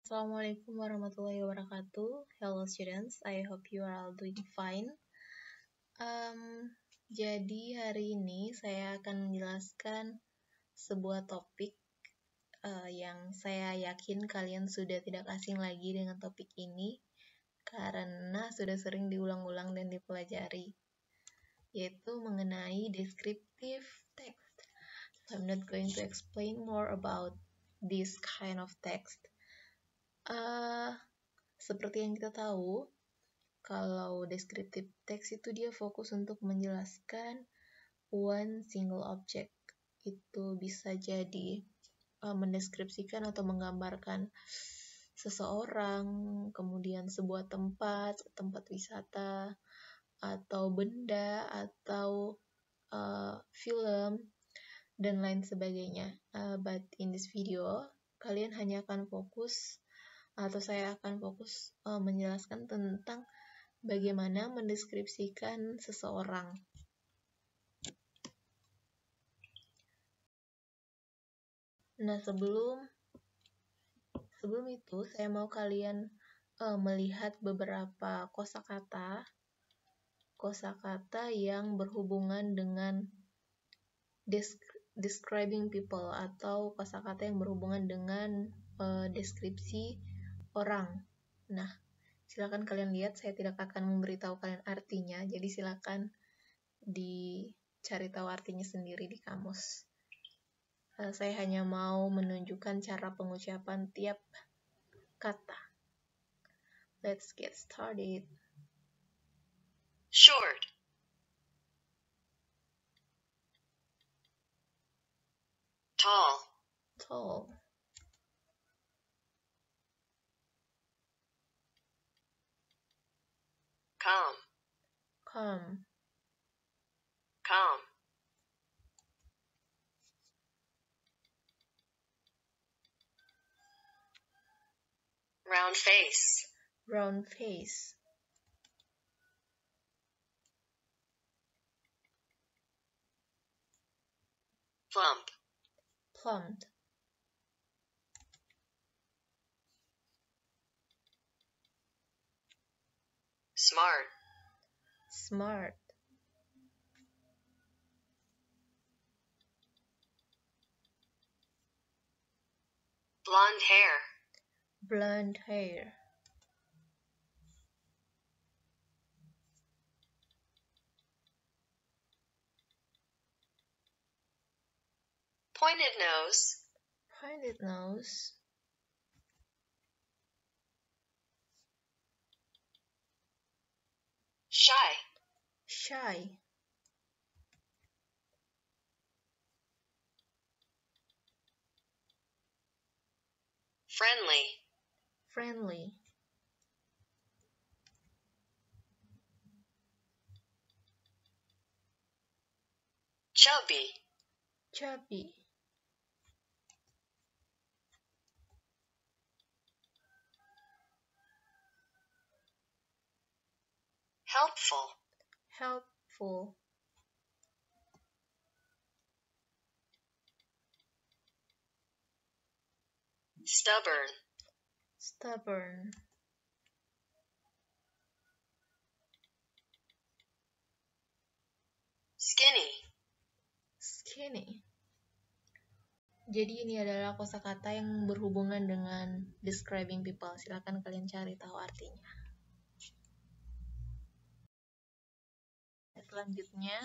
Assalamualaikum warahmatullahi wabarakatuh. Hello students, I hope you are all doing fine. Jadi hari ini saya akan menjelaskan sebuah topik yang saya yakin kalian sudah tidak asing lagi dengan topik ini karena sudah sering diulang-ulang dan dipelajari, yaitu mengenai descriptive text. So I'm not going to explain more about this kind of text. Seperti yang kita tahu, kalau descriptive text itu dia fokus untuk menjelaskan one single object. Itu bisa jadi mendeskripsikan atau menggambarkan seseorang, kemudian sebuah tempat wisata, atau benda, atau film, dan lain sebagainya. But in this video, kalian hanya akan fokus atau saya akan fokus menjelaskan tentang bagaimana mendeskripsikan seseorang. Nah, sebelum itu saya mau kalian melihat beberapa kosakata yang berhubungan dengan describing people atau kosakata yang berhubungan dengan deskripsi orang. Nah, silakan kalian lihat, saya tidak akan memberitahu kalian artinya, jadi silakan dicari tahu artinya sendiri di kamus. Saya hanya mau menunjukkan cara pengucapan tiap kata. Let's get started. Short. Tall. Tall. Calm. Calm. Calm. Round face. Round face. Plump. Plump. Smart. Smart. Blonde hair. Blonde hair. Pointed nose. Pointed nose. Shy. Shy. Friendly. Friendly. Chubby. Chubby. Helpful. Helpful. Stubborn. Stubborn. Skinny. Skinny. Jadi ini adalah kosakata yang berhubungan dengan describing people. Silakan kalian cari tahu artinya. Selanjutnya,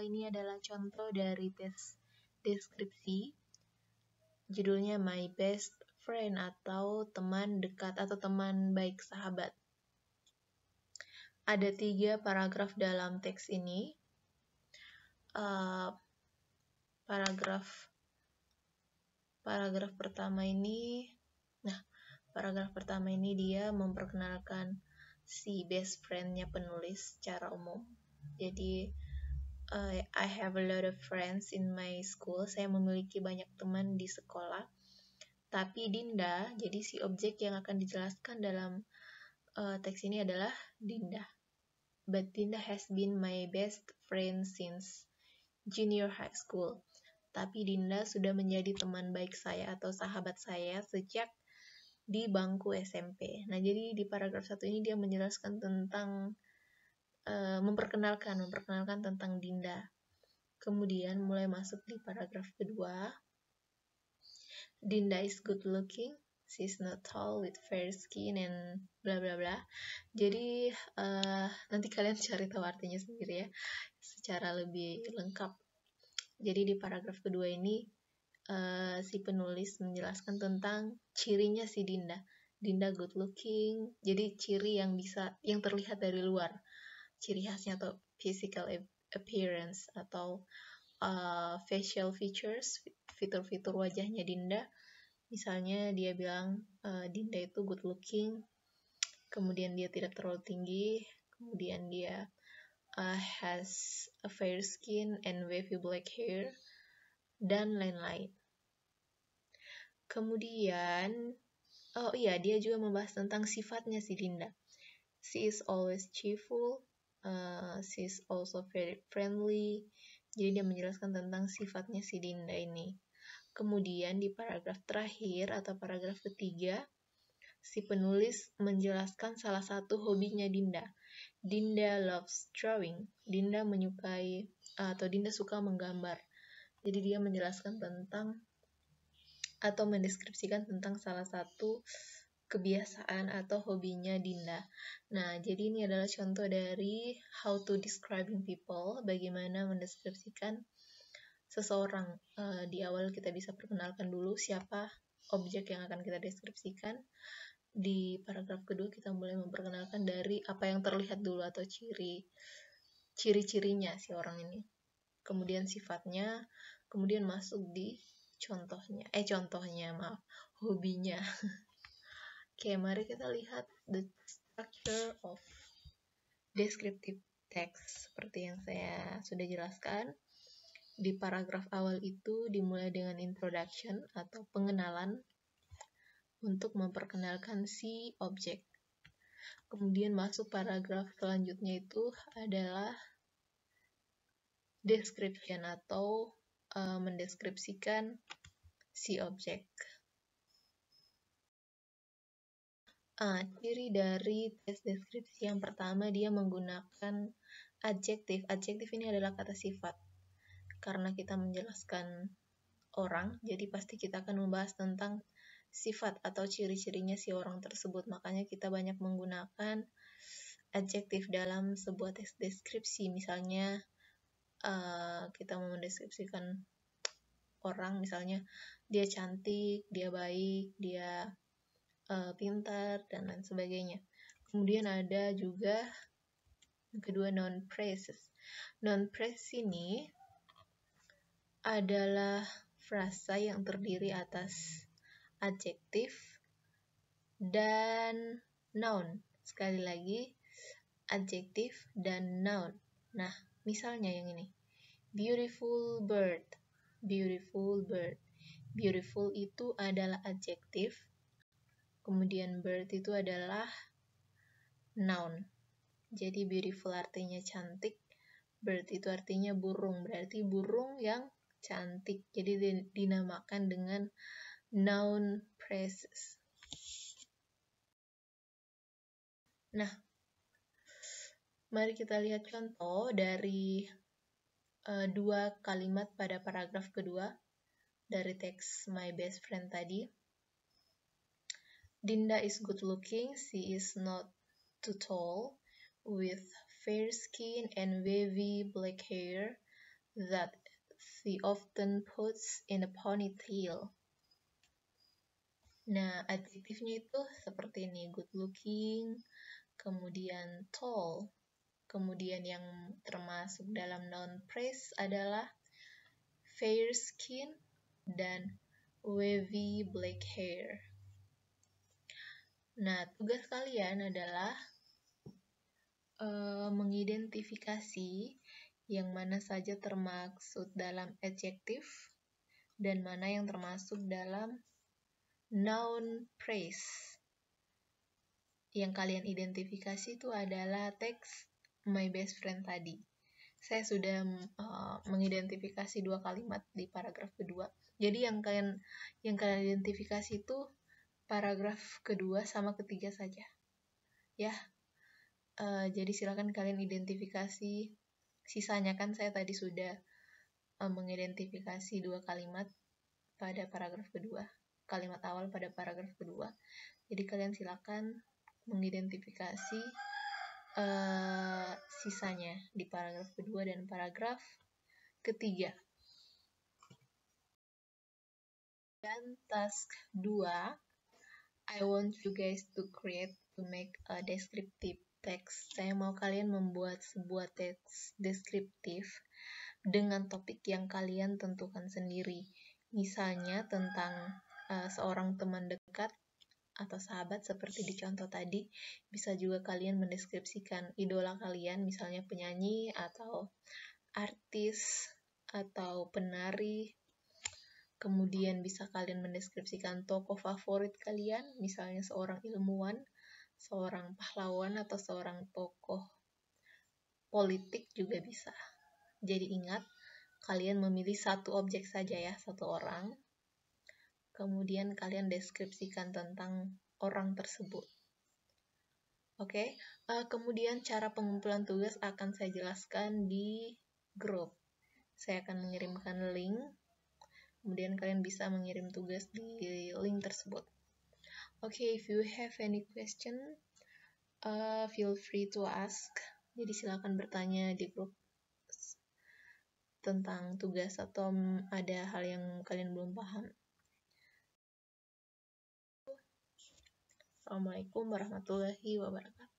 ini adalah contoh dari tes deskripsi. Judulnya My Best Friend atau teman dekat atau teman baik sahabat. Ada 3 paragraf dalam teks ini. Paragraf pertama ini, dia memperkenalkan si best friend-nya penulis secara umum. Jadi, I have a lot of friends in my school. Saya memiliki banyak teman di sekolah. Tapi Dinda, jadi si objek yang akan dijelaskan dalam teks ini adalah Dinda. But Dinda has been my best friend since junior high school. Tapi Dinda sudah menjadi teman baik saya atau sahabat saya sejak di bangku SMP. Nah, jadi di paragraf 1 ini dia menjelaskan tentang memperkenalkan tentang Dinda. Kemudian mulai masuk di paragraf kedua. Dinda is good looking, she's not tall with fair skin and bla bla bla. Jadi nanti kalian cari tahu artinya sendiri ya, secara lebih lengkap. Jadi di paragraf kedua ini si penulis menjelaskan tentang cirinya si Dinda. Dinda good looking, jadi ciri yang terlihat dari luar, ciri khasnya atau physical appearance atau facial features, fitur-fitur wajahnya Dinda. Misalnya dia bilang Dinda itu good looking, kemudian dia tidak terlalu tinggi, kemudian dia has a fair skin and wavy black hair, dan lain-lain. Kemudian, dia juga membahas tentang sifatnya si Dinda. She is always cheerful, she is also very friendly. Jadi dia menjelaskan tentang sifatnya si Dinda ini. Kemudian di paragraf terakhir atau paragraf ketiga, si penulis menjelaskan salah satu hobinya Dinda. Dinda loves drawing. Dinda menyukai atau Dinda suka menggambar. Jadi dia menjelaskan tentang atau mendeskripsikan tentang salah satu kebiasaan atau hobinya Dinda. Nah, jadi ini adalah contoh dari how to describing people, bagaimana mendeskripsikan seseorang. Di awal kita bisa perkenalkan dulu siapa objek yang akan kita deskripsikan. Di paragraf kedua kita mulai memperkenalkan dari apa yang terlihat dulu atau ciri-cirinya si orang ini. Kemudian sifatnya, kemudian masuk di hobinya. Oke, mari kita lihat the structure of descriptive text. Seperti yang saya sudah jelaskan, di paragraf awal itu dimulai dengan introduction atau pengenalan untuk memperkenalkan si objek. Kemudian masuk paragraf selanjutnya itu adalah description atau mendeskripsikan si objek. Ciri dari tes deskripsi yang pertama, dia menggunakan adjektif. Adjektif ini adalah kata sifat. Karena kita menjelaskan orang, jadi pasti kita akan membahas tentang sifat atau ciri-cirinya si orang tersebut. Makanya kita banyak menggunakan adjektif dalam sebuah tes deskripsi. Misalnya kita mau mendeskripsikan orang, misalnya dia cantik, dia baik, dia pintar, dan lain sebagainya. Kemudian ada juga yang kedua, noun phrases. Noun phrase ini adalah frasa yang terdiri atas adjektif dan noun. Sekali lagi, adjektif dan noun. Nah, misalnya yang ini, beautiful bird. Beautiful bird. Beautiful itu adalah adjektif, kemudian bird itu adalah noun. Jadi beautiful artinya cantik, bird itu artinya burung, berarti burung yang cantik. Jadi dinamakan dengan noun phrases. Nah, mari kita lihat contoh dari dua kalimat pada paragraf kedua dari teks My Best Friend tadi. Dinda is good looking, she is not too tall, with fair skin and wavy black hair that she often puts in a ponytail. Nah, adjektifnya itu seperti ini, good looking, kemudian tall. Kemudian yang termasuk dalam noun phrase adalah fair skin dan wavy black hair. Nah, tugas kalian adalah mengidentifikasi yang mana saja termaksud dalam adjektif dan mana yang termasuk dalam noun phrase. Yang kalian identifikasi itu adalah teks My Best Friend tadi. Saya sudah mengidentifikasi dua kalimat di paragraf kedua. Jadi yang kalian identifikasi itu paragraf kedua sama ketiga saja. Ya, jadi silakan kalian identifikasi. Sisanya kan saya tadi sudah mengidentifikasi 2 kalimat pada paragraf kedua, kalimat awal pada paragraf kedua. Jadi kalian silakan mengidentifikasi sisanya di paragraf kedua dan paragraf ketiga. Dan task 2, I want you guys to make a descriptive text. Saya mau kalian membuat sebuah teks deskriptif dengan topik yang kalian tentukan sendiri. Misalnya tentang seorang teman dekat atau sahabat seperti di contoh tadi. Bisa juga kalian mendeskripsikan idola kalian, misalnya penyanyi atau artis atau penari. Kemudian bisa kalian mendeskripsikan tokoh favorit kalian, misalnya seorang ilmuwan, seorang pahlawan, atau seorang tokoh politik juga bisa. Jadi ingat, kalian memilih satu objek saja ya, satu orang. Kemudian kalian deskripsikan tentang orang tersebut. Oke, kemudian cara pengumpulan tugas akan saya jelaskan di grup. Saya akan mengirimkan link. Kemudian kalian bisa mengirim tugas di link tersebut. Okay, if you have any question, feel free to ask. Jadi silakan bertanya di grup tentang tugas atau ada hal yang kalian belum paham. Assalamualaikum warahmatullahi wabarakatuh.